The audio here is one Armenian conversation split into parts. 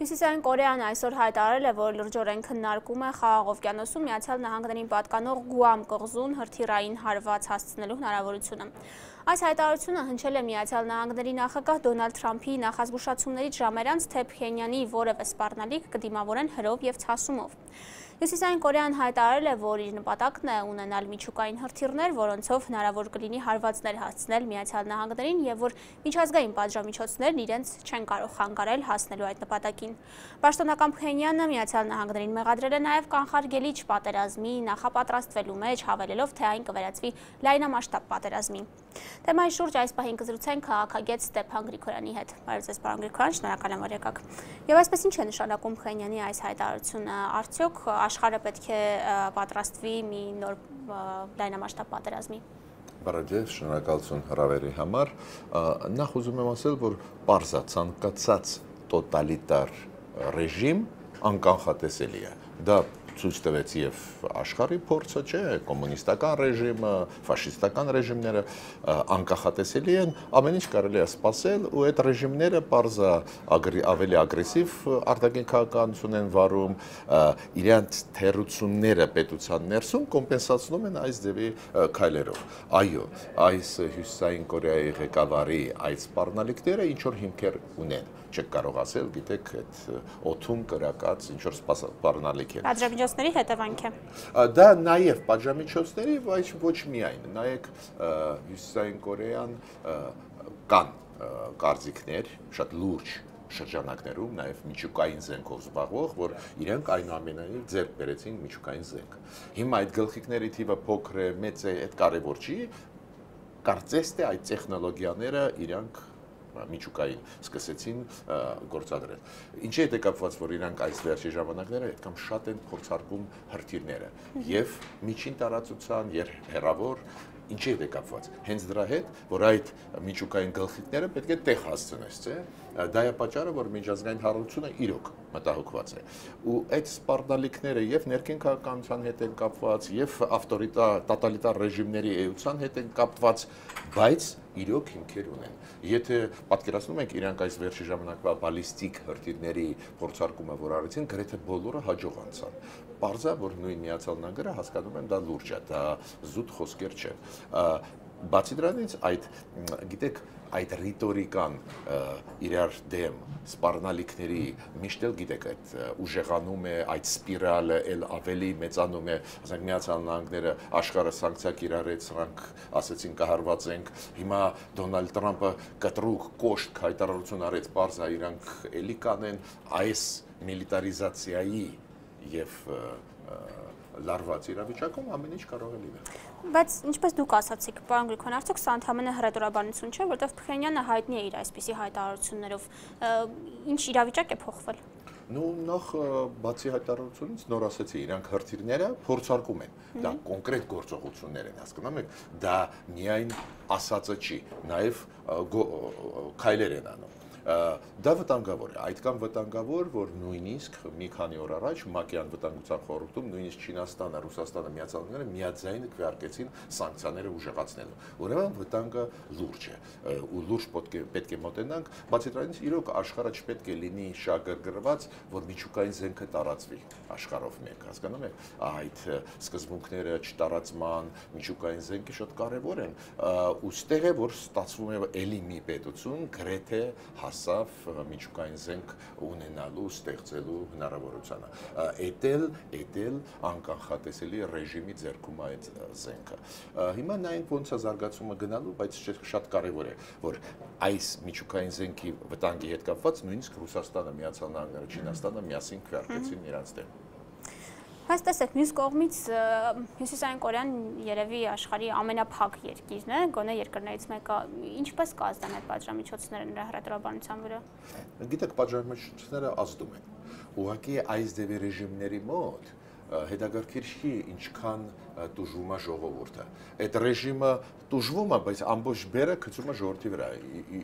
Հյուսիսային Կորեան այսօր հայտարարել է, որ լրջորեն քննարկում է Խաղաղ օվկիանոսում Միացյալ Նահանգներին պատկանող Գուամ կղզուն հրթիռային հարված հասցնելու հնարավորությունը։ Այս հայտարարությունը հնչել է Միացյալ Նահանգների նախագահ Դոնալդ Թրամփի նախազգուշացումներից ժամեր անց, թե Փխենյանի որևէ սպառնալիք կդիմավորեն հրով և ցասումով։ Հյուսիսային Կորեան հայտարարել է, որ իր նպատակն է ունենալ միջուկային հրթիռներ, որոնցով հնարավոր կլինի հարվածներ հասցնել Միացյալ Նահանգներին և որ միջազգային պատժամիջոցներն իրենց չեն կարող խանգարել հասնելու այդ նպատակին։ Պաշտոնական Փխենյանը Միացյալ Նահանգներին մեղադրել է նաև կանխարգելիչ պատերազմի նախապատրաստվելու մեջ, հավելելով, թե այն կվերածվի լայնամասշտաբ պատերազմի։ Թեմայի շուրջ այս պահին կզրուցենք քաղաքագետ Ստեփան Գրիգորյանի հետ։ Բարև ձեզ, պարոն Գրիգորյան, շնորհակալ եմ, որ եկաք։ Եվ այսպես ինչ է նշանակում Փխենյանի այս հայտարարությունը, արդյոք աշխարհը պետք է պատրաստվի մի նոր լայնամասշտաբ պատերազմի։ Բարև ձեզ, շնորհակալություն հրավերի համար։ Նախ ուզում եմ ասել, որ պարզա ցանկացած տոտալիտար ռեժիմ անկանխատեսելի է։ Դա ցույց տվեց եւ աշխարհի փորձը, չէ, կոմունիստական ռեժիմը, ֆաշիստական ռեժիմները անկախատեսելի են, ամեն ինչ կարելի է սպասել ու այդ ռեժիմները պարզա ավելի ագրեսիվ արտաքին քաղաքականություն են վարում, իրենց թերությունները պետության ներսում կոմպենսացնում են այս ձևի քայլերով։ Այո, այս Հյուսիսային Կորեայի ղեկավարի այդ սպառնալիքները ինչ որ հիմքեր ունեն, չեք կարող ասել, գիտեք, այդ օթում կրակած ինչ որ սպառնալիք է։ Պատժամիջոցների հետևանք է։ Դա նաև պատժամիջոցների, բայց ոչ միայն։ Նայեք, Հյուսիսային Կորեան կան կարծիքներ, շատ լուրջ շրջանակներում, նաև միջուկային զենքով զբաղվող, որ իրենք այնուամենայնիվ ձեռք բերեցին միջուկային զենք։ Հիմա այդ գլխիկների թիվը փոքր է, մեծ է, այդ կարևոր չի, կարծես թե այդ տեխնոլոգիաները իրենք միջուկային սկսեցին գործադրել։ Ինչի հետ է կապված, որ իրանք այս վերջի ժամանակները այդքան շատ են փորձարկում հրթիռները եւ միջին տարածության եւ հեռավոր ինչի հետ է կապված։ Հենց դրա հետ, որ այդ միջուկային գլխիկները պետք է տեղ հասցնես, չէ՞։ Դա է պատճառը, որ միջազգային հանրությունը իրոք մտահոգված է։ Ու այդ սպառնալիքները եւ ներքին քաղաքականության հետ են կապված, եւ տոտալիտար ռեժիմների էության հետ են կապված, բայց իրոք հիմքեր ունեն։ Եթե պատկերացնում եք իրանք այս վերջի ժամանակվա բալիստիկ հրթիռների փորձարկումը, որ արեցին, գրեթե բոլորը հաջող անցան։ Պարզա, որ նույն Միացյալ Նահանգները հասկանում են դա լուրջ է, դա զուտ խոսքեր չէ։ Բացի դրանից, գիտեք, այդ ռիտորիկան իրար դեմ սպառնալիքների միշտ էլ գիտեք այդ ուժեղանում է, այդ սպիրալը էլ ավելի մեծանում է, ասենք Միացյալ Նահանգները աշխարհը սանկցիա կիրառեց, նրանք ասեցին կհարվածենք, հիմա Դոնալդ Թրամփը կտրուկ կոշտ հայտարարություն արեց, պարզա իրանք էլի կանեն այս միլիտարիզացիայի եւ լարված իրավիճակում ամեն ինչ կարող է լինել։ Բայց ինչպես դուք ասացիք, պարոն Գրիգորյան, արդյոք սա ընդհանրապես հռետորաբանություն չէ, որտեղ Փխենյանը հայտնի է իր այսպիսի հայտարարություններով, ինչ իրավիճակ է փոխվել։ Ну, նախ բացի հայտարարությունից նոր ասեցի, իրանք հրթիռները փորձարկում են։ Դա կոնկրետ գործողություններ են, հասկանում եք, դա միայն ասածը չի, նաև քայլեր են անում։ Դա վտանգավոր է, այդքան վտանգավոր, որ նույնիսկ մի քանի օր առաջ ՄԱԿ-ի անվտանգության խորհրդում նույնիսկ Չինաստանը, Ռուսաստանը, Միացյալ Նահանգները միաձայն քվեարկեցին սանկցիաները ուժեղացնելու։ Ուրեմն վտանգը լուրջ է, ու լուրջ պետք է մոտենանք, բացի դրանից իրոք աշխարհը չպետք է լինի շահագրգռված, որ միջուկային զենքը տարածվի աշխարհով մեկ, հասկանում եք, այդ սկզբունքները չտարածման, միջուկային զենքը շատ կարևոր են, ու ստեղ է, որ ստացվում է էլի մի պետություն գրեթե հասավ միջուկային զենք ունենալու, ստեղծելու հնարավորությանը։ Էդել անկանխատեսելի ռեժիմի ձեռքում է այդ զենքը։ Հիմա նայենք ոնց է զարգացումը գնալու, բայց շատ կարևոր է, որ այս միջուկային զենքի վտանգի հետ կապված նույնիսկ Ռուսաստանը, Միացյալ Նահանգները, Չինաստանը միասին քվեարկեցին իրենց դեմ։ Բայց տեսեք, մյուս կողմից Հյուսիսային Կորեան երևի աշխարհի ամենափակ երկիրն է, գոնե երկրներից մեկը, ինչպես կազդեն այդ պատժամիջոցները նրա հռետորաբանության վրա։ Գիտեք, պատժամիջոցները ազդում են։ Ուղղակի այս դեպի ռեժիմների մոտ հետաքրքիր չի ինչքան տուժվում է ժողովուրդը։ Այդ ռեժիմը տուժվում է, բայց ամբողջ բերը գցում է ժողովրդի վրա։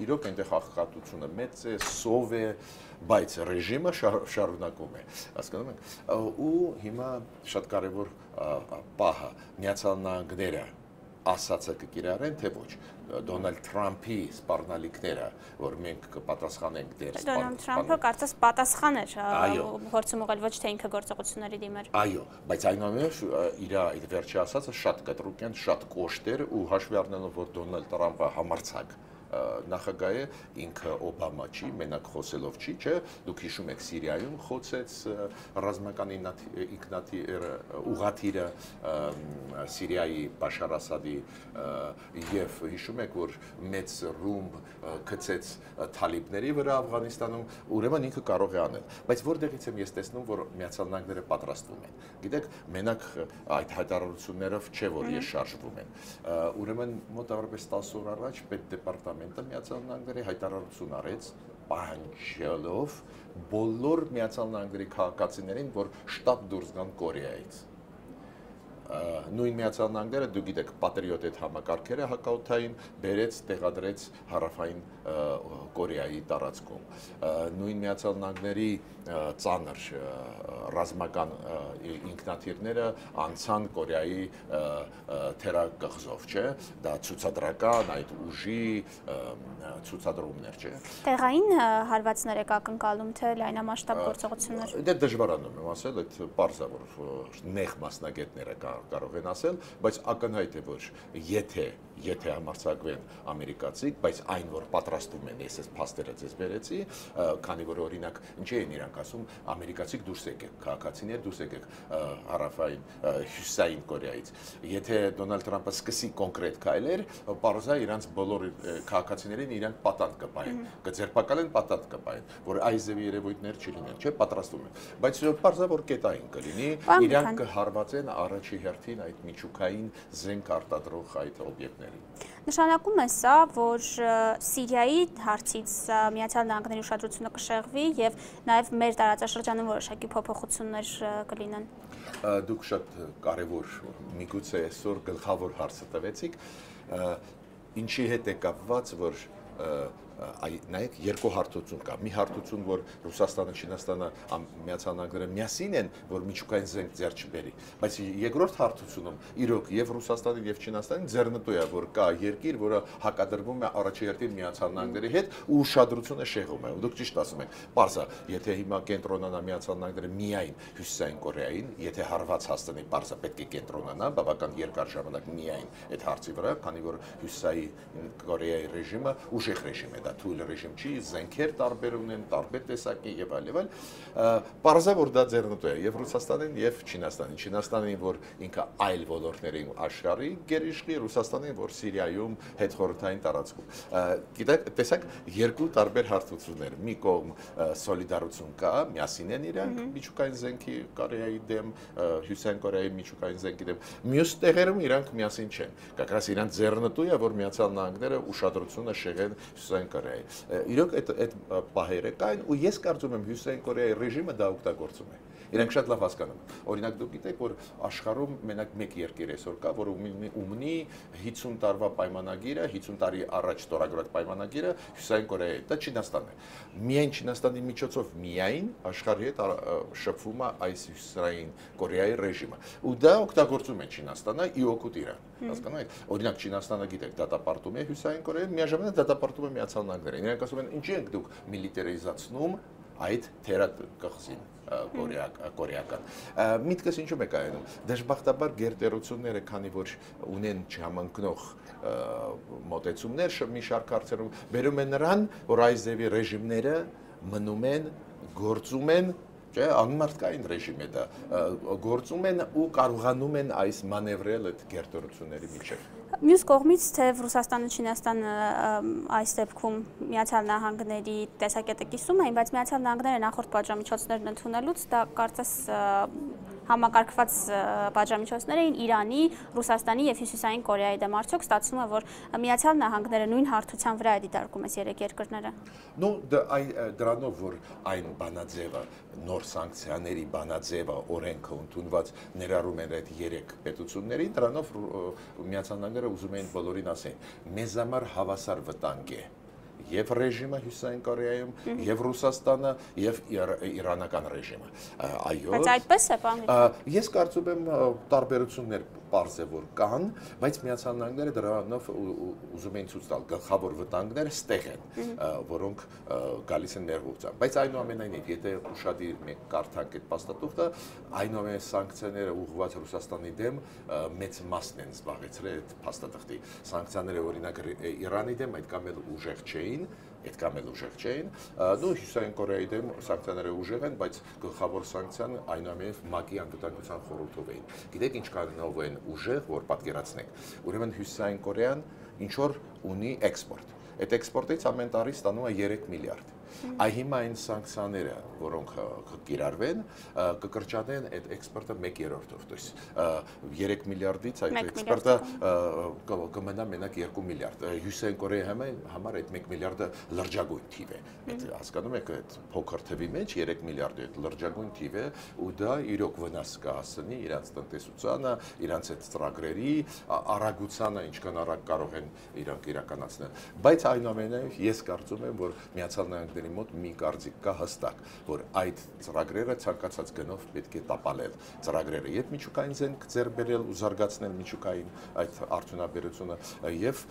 Իրոք այնտեղ աղքատությունը մեծ է, սով է, բայց ռեժիմը շարունակում է, հասկանում եք։ Ու հիմա շատ կարևոր պահը Միացյալ Նահանգները ասացը կկիրառեն, թե ոչ։ Դոնալդ Թրամփի սպառնալիքները, որ մենք կպատասխանենք դեր Դոնալդ Թրամփը կարծես պատասխան էր փորձում ուղղել, ոչ թե ինքը գործողությունների դիմեր։ Այո, բայց այնուամենայնիվ իր այդ վերջի ասածը շատ կտրուկ են, շատ կոշտ էր ու հաշվի առնելով, որ Դոնալդ Թրամփը համարձակ նախագահ է, ինքը Օբամա չի, մենակ խոսելով չի, չէ, դուք հիշում եք Սիրիայում խոցեց ռազմական ուղղաթիռը Սիրիայի Բաշար Ասադի եւ հիշում եք, որ մեծ ռումբ գցեց թալիբների վրա Աֆղանստանում, ուրեմն ինքը կարող է անել, բայց որտեղից եմ ես տեսնում, որ Միացյալ Նահանգները պատրաստվում են։ Գիտեք, մենակ այդ հայտարարություններով չէ, որ ես շարժվում եմ։ Ուրեմն մոտավորապես 10 օր առաջ պետդեպարտամենտը Միացյալ Նահանգների հայտարարություն արեց պահանջելով բոլոր Միացյալ Նահանգների քաղաքացիներին, որ շտապ դուրս գան Կորեայից։ Նույն Միացյալ Նահանգները, դու գիտեք, Patriot այդ համակարգերը հակաօդային բերեց, տեղադրեց հարավային Կորեայի տարածքում։ Նույն Միացյալ Նահանգների ծանր ռազմական ինքնաթիռները անցան Կորեայի թերակղզով, չէ՞, դա ցուցադրական այդ ուժի ցուցադրումներ, չէ՞։ Տեղային հարվածներ եք ակնկալում, թե լայնամասշտաբ գործողություններ։ Դե դժվարանում եմ ասել, այդ պարզ է, որ նեղ մասնագետները կարող են ասել, բայց ակնհայտ է, որ եթե համարձակվեն ամերիկացիք, բայց այն, որ պատրաստվում են, ես այս փաստերը ձեզ բերեցի, քանի որ օրինակ ինչի են իրանք ասում, ամերիկացիք դուրս եկեք, քաղաքացիներ դուրս եկեք հարավային հյուսիսային Կորեայից։ Եթե Դոնալդ Թրամփը սկսի կոնկրետ քայլեր, պարզա իրանց բոլոր քաղաքացիներին իրանք պատանդ կպայեն, կձերբակալեն պատանդ կպայեն, որ այս ձևի երևույթներ չլինեն, չէ, պատրաստվում են։ Բայց պարզա որ կետային կլինի, իրանք կհարվածեն առաջի հերթին այդ միջուկային զենք արտադրող այդ օբյեկտներին։ Նշանակում է սա, որ Սիրիայի հարցից Միացյալ Նահանգների ուշադրությունը կշեղվի եւ նաեւ մեր տարածաշրջանում որոշակի փոփոխություններ կլինեն։ Դուք շատ կարևոր միգուցե այսօր գլխավոր հարցը տվեցիք, ինչի հետ է կապված, որ նայեք երկու հարթություն կա։ Մի հարթություն, որ Ռուսաստանը, Չինաստանը, Միացյալ Նահանգները միասին են, որ միջուկային զենք ձեռք չբերի, բայց երկրորդ հարթությունում իրոք եւ Ռուսաստանին եւ Չինաստանին ձեռնտու է, որ կա երկիր, որը հակադրվում է առաջի հերթին Միացյալ Նահանգների հետ ու ուշադրությունը շեղում է։ Դուք ճիշտ ասում եք։ Պարզա, եթե հիմա կենտրոնանա Միացյալ Նահանգները միայն Հյուսիսային Կորեային, եթե հարված հասցնի, պարզա պետք է կենտրոնանա բավական երկար ժամանակ միայն այդ հարցի վրա, քանի որ Հյուսիսային Կորեայի ռեժիմը ուժեղ ռեժիմ է, դա թույլ ռեժիմ չի, զենքեր տարբեր ունեն, տարբեր տեսակի եւ այլ։ Պարզա որ դա ձեռնտու է եւ Ռուսաստանին եւ Չինաստանին։ Չինաստանին, որ ինքը այլ ոլորտներին աշխարհի գերիշխի, Ռուսաստանին, որ Սիրիայում հետխորհրդային տարածքում։ Գիտեք, տեսակ երկու տարբեր հարթություններ։ Մի կողմ սոլիդարություն կա, միասին են իրանք միջուկային զենքի Կորեայի դեմ, Հյուսիսային Կորեայի միջուկային զենքի դեմ։ Մյուս տեղերում իրանք միասին չեն։ Կակրաս իրանք ձեռնտու է, որ Միացյալ Նահանգները ուշադրությունը շեղեն Հյուսիսային Կորեայի։ Իրոք այդ պահերը կային ու ես կարծում եմ Հյուսիսային Կորեայի ռեժիմը դա օգտագործում է։ Իրանք շատ լավ հասկանում են։ Օրինակ դուք գիտեք, որ աշխարհում մենակ մեկ երկիր այսօր կա, որ ունի 50 տարվա պայմանագիրը, 50 տարի առաջ ստորագրած պայմանագիրը Հյուսիսային Կորեայի, դա Չինաստանն է։ Միայն Չինաստանի միջոցով միայն աշխարհի հետ շփվում է այս Հյուսիսային Կորեայի ռեժիմը։ Ու դա օգտագործում է Չինաստանը ի օգուտ Իրան։ Հասկանու՞մ եք։ Օրինակ Չինաստանը գիտեք, դատապարտում է Հյուսիսային Կորեային, միաժամանակ դատապարտում է Միացյալ Նահանգները։ Իրանք ասում են, ինչի եք դուք միլիտարիզացնում այդ թերակղզին կորեական։ Միտքս ինչու՞մ է կայանում։ Դժբախտաբար գերտերությունները, քանի որ ունեն չհամընկնող մոտեցումներ, մի շարք հարցերում բերում են նրան, որ այս ձևի ռեժիմները մնում են, գործում են, չէ, անմարդկային ռեժիմ է դա, գործում են ու կարողանում են այս մանևրել այդ գերտերությունների միջև։ Մյուս կողմից, թե Ռուսաստանը, Չինաստանը այս դեպքում Միացյալ Նահանգների տեսակետը կիսում էին, բայց Միացյալ Նահանգները նախորդ պատժամիջոցներն ընդունելուց դա կարծես համակարգված պատժամիջոցներ էին Իրանի, Ռուսաստանի եւ Հյուսիսային Կորեայի դեմ։ Արդյոք ստացվում է, որ Միացյալ Նահանգները նույն հարթության վրա է դիտարկում այս երեք երկրները։ Ну, դրանով որ այն բանաձևը, նոր սանկցիաների բանաձևը, օրենքը ընդունված ներառում են այդ երեք պետություններին, դրանով Միացյալ Նահանգները ուզում են բոլորին ասեն, մեզ համար հավասար վտանգ է եւ ռեժիմը Հյուսիսային Կորեայում, եւ Ռուսաստանը, եւ իրանական ռեժիմը։ Այո։ Բայց այդպես է, պարոն։ Ես կարծում եմ տարբերություններ պարզ է որ կան, բայց Միացյալ Նահանգները դրանով ուզում են ցույց տալ գլխավոր վտանգները ստեղ են, որոնք գալիս են ներողությամբ։ Բայց այնուամենայնիվ, եթե ուշադիր մենք կարդանք այդ փաստաթուղթը, այնուամենայնիվ սանկցիաները ուղղված Ռուսաստանի դեմ մեծ մասն են զբաղեցրել այդ փաստաթղթի։ Սանկցիաները օրինակ Իրանի դեմ այդքան էլ ուժեղ չէին, նույն Հյուսիսային Կորեայի դեմ սանկցիաները ուժեղ են, բայց գլխավոր սանկցիան այնուամենայնիվ ՄԱԿ-ի անվտանգության խորհրդով էին։ Գիտեք ինչքանով են ուժեղ, որ պատկերացնենք։ Ուրեմն Հյուսիսային Կորեան ինչ որ ունի էքսպորտ։ Այդ էքսպորտից ամեն տարի ստանում է 3 միլիարդ։ Այ հիմա այն սանկցիաները, որոնք կկիրառվեն, կկրճատեն այդ էքսպորտը 1/3-ով, то есть 3 միլիարդից այդ էքսպորտը կմնա մենակ 2 միլիարդ։ Հյուսիսային Կորեայի համար այդ 1 միլիարդը լրջագույն թիվ է։ Այդ հասկանում եք, այդ փոքր թվի մեջ 3 միլիարդը այդ լրջագույն թիվ է, ու դա իրոք վնաս կհասցնի իրանց տնտեսությանը, իրանց այդ ծրագրերի արագությանը, ինչքան արագ կարող են իրանք իրականացնել։ Բայց այնուամենայնիվ ես կարծում եմ, որ Միացյալ Նահանգների մոտ մի կարծիք կա հստակ, որ այդ ծրագրերը ցանկացած գնով պետք է տապալել։ Ծրագրերը եւ միջուկային զենք ձեռք բերել ու զարգացնել միջուկային այդ արդյունաբերությունը եւ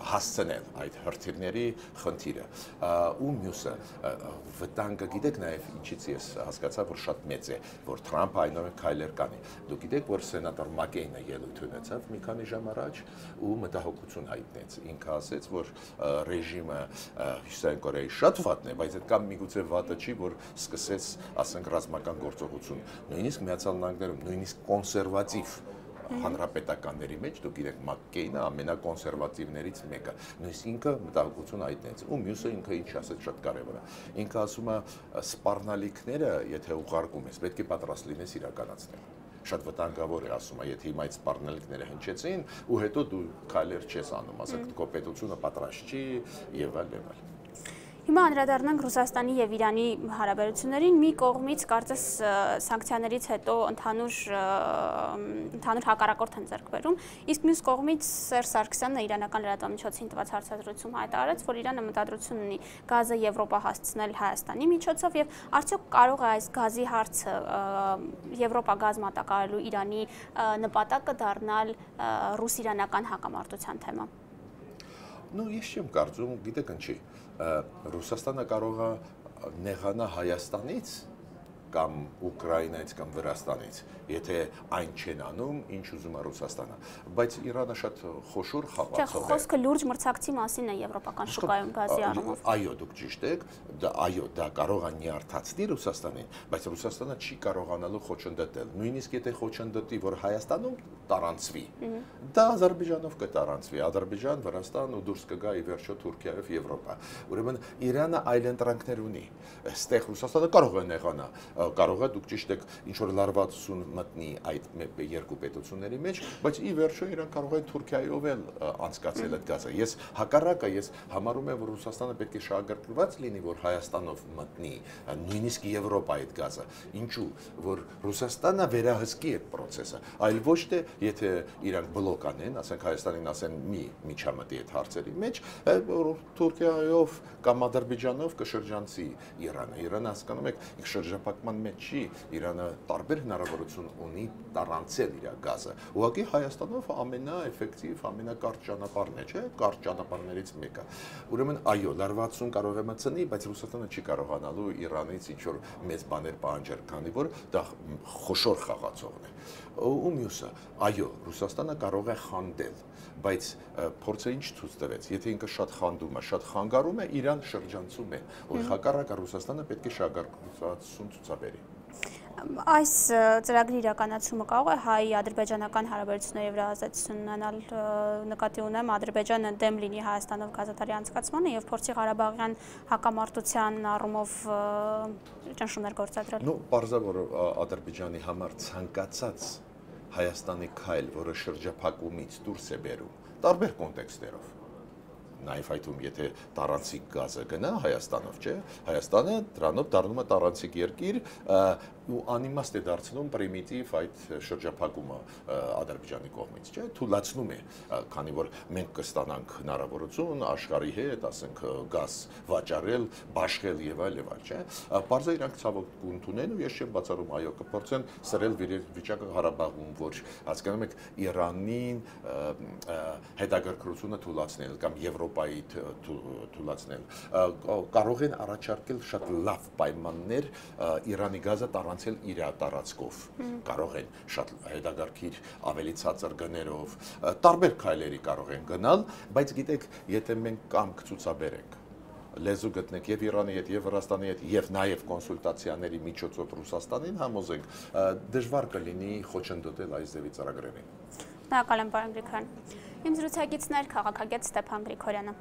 հասցնել այդ հրթիռների խնդիրը։ Ու մյուսը վտանգը, գիտեք նաեւ ինչից ես հասկացա, որ շատ մեծ է, որ Թրամփը այնուամենայնիվ քայլեր կանի։ Դուք գիտեք, որ սենատոր Մակեյնը ելույթ ունեցավ մի քանի ժամ առաջ ու մտահոգություն հայտնեց։ Ինքը ասեց, որ ռեժիմը Հյուսիսային Կորեայի շատ վատն է, բայց այդ կամ միգուցե վատը չի, որ սկսեց, ասենք, ռազմական գործողություն։ Նույնիսկ Միացյալ Նահանգներում, նույնիսկ կոնսերվատիվ հանրապետականների մեջ, դուք գիտեք, Մակկեյնը ամենակոնսերվատիվներից մեկը, նույնիսկ ինքը մտահոգություն հայտնեց, ու մյուսը ինքը ինչ ասեց շատ կարևոր է։ Ինքը ասում է, սպառնալիքները, եթե ուղարկում ես, պետք է պատրաստ լինես իրականացնել։ Շատ վտանգավոր է, ասում է, եթե հիմա այդ սպառնալիքները հնչեցին, ու հետո դու քայլեր չես անում, ասենք, քո պետությունը պատրաստ չի եւ այլ։ Հիմա անդրադառնանք Ռուսաստանի եւ Իրանի հարաբերություններին։ Մի կողմից կարծես սանկցիաներից հետո ընդհանուր հակառակորդ են ձեռք բերում, իսկ մյուս կողմից Սերժ Սարգսյանը իրանական լրատվամիջոցին տված հարցազրույցում հայտարարեց, որ Իրանը մտադրություն ունի գազը Եվրոպա հասցնել Հայաստանի միջոցով եւ արդյոք կարող է այս գազի հարցը Եվրոպա գազ մատակարարելու Իրանի նպատակը դառնալ ռուս-իրանական հակամարտության թեմա։ Ես չեմ կարծում, գիտեք ինչի, Ռուսաստանը կարող է նեղանա Հայաստանից կամ Ուկրաինայից կամ Վրաստանից, եթե այն չեն անում, ինչ ուզում է Ռուսաստանը, բայց Իրանը շատ խոշոր խաղացող է։ Խոսքը լուրջ մրցակցի մասին է եվրոպական շուկայում գազի առումով։ Այո, դուք ճիշտ եք, դա կարող է նյարդացնի Ռուսաստանին, բայց Ռուսաստանը չի կարողանալու խոչընդոտել։ Նույնիսկ եթե խոչընդոտի, որ Հայաստանում տարանցվի, դա Ադրբեջանով կտարանցվի, Ադրբեջան, Վրաստան ու դուրս կգա ի վերջո Թուրքիայով Եվրոպա։ Ուրեմն Իրանը այլ ընտրանքներ ունի։ Այստեղ Ռուսաստանը կարող է նեղանա, կարող է, դուք ճիշտ եք, ինչ որ լարվածություն մտնի այդ երկու պետությունների մեջ, բայց ի վերջո իրենք կարող են Թուրքիայով էլ անցկացնել այդ գազը։ Ես հակառակը, ես համարում եմ, որ Ռուսաստանը պետք է շահագրգռված լինի, որ Հայաստանով մտնի, նույնիսկ Եվրոպա այդ գազը։ Ինչու՞, որ Ռուսաստանը վերահսկի այդ process-ը, այլ ոչ թե եթե իրանք բլոկ անեն, ասենք Հայաստանին ասեն մի միջամտի այդ հարցերի մեջ, Թուրքիայով կամ Ադրբեջանով կշրջանցի Իրանը։ Իրանը հասկանում եք, շրջափակման մեջ չի, Իրանը տարբեր հնարավորություն ունի տարանցել իր գազը։ Ուղղակի Հայաստանով ամենաէֆեկտիվ, ամենակարճ ճանապարհն է, չէ՞, կարճ ճանապարհներից մեկը։ Ուրեմն այո, լարվածություն կարող է մտցնի, բայց Ռուսաստանը չի կարողանալու Իրանից ինչ որ մեծ բաներ պահանջել, քանի որ դա խոշոր խաղացողն է։ Ու մյուսը, այո, Ռուսաստանը կարող է խանդել, բայց փորձը ինչ ցույց տվեց, եթե ինքը շատ խանդում է, շատ խանգարում է, Իրան շրջանցում է, ու հակառակը Ռուսաստանը պետք է շահագրգռվածություն ցուցաբերի։ Այս ծրագրի իրականացումը կարող է հայ-ադրբեջանական հարաբերությունների վրա ազդեցություն ունենալ, նկատի ունեմ Ադրբեջանը դեմ լինի Հայաստանով գազատարի անցկացմանը եւ փորձի Ղարաբաղյան հակամարտության առումով ճնշումներ գործադրել։ Պարզավոր Ադրբեջանի համար ցանկացած Հայաստանի քայլ, որը շրջափակումից դուրս է բերում, տարբեր կոնտեքստերով, նաև այդում եթե տարանցիկ գազը գնա Հայաստանով, չէ, Հայաստանը դրանով դառնում է տարանցիկ երկիր ու անիմաստ է դարձնում պրիմիտիվ այդ շրջափակումը Ադրբեջանի կողմից, չէ, թույլատնում է, քանի որ մենք կստանանք հնարավորություն աշխարհի հետ, ասենք, գազ վաճառել, բաշխել եւ այլ, չէ։ Բարձր իրանք ցավոք կընդունեն ու ես չեմ բացառում, այո, կփորձեն սրել վիճակը Ղարաբաղում, որ հասկանում եք Իրանին հետաքրքրությունը թույլատնել կամ Եվրոպայի թույլատնել, կարող են առաջարկել շատ լավ պայմաններ Իրանի գազը տարանցել իր տարածքով, կարող են շատ հետաքրքիր ավելի ցածր գներով, տարբեր քայլերի կարող են գնալ, բայց գիտեք, եթե մենք կամք ցուցաբերենք լեզու գտնենք եւ Իրանի հետ եւ Վրաստանի հետ եւ նաեւ կոնսուլտացիաների միջոցով Ռուսաստանին համոզենք, դժվար կլինի խոչընդոտել այս ձևի ծրագրերին։ Շնորհակալ եմ, պարոն Գրիգորյան։ Իմ զրուցակիցն էր քաղաքագետ Ստեփան Գրիգորյանը։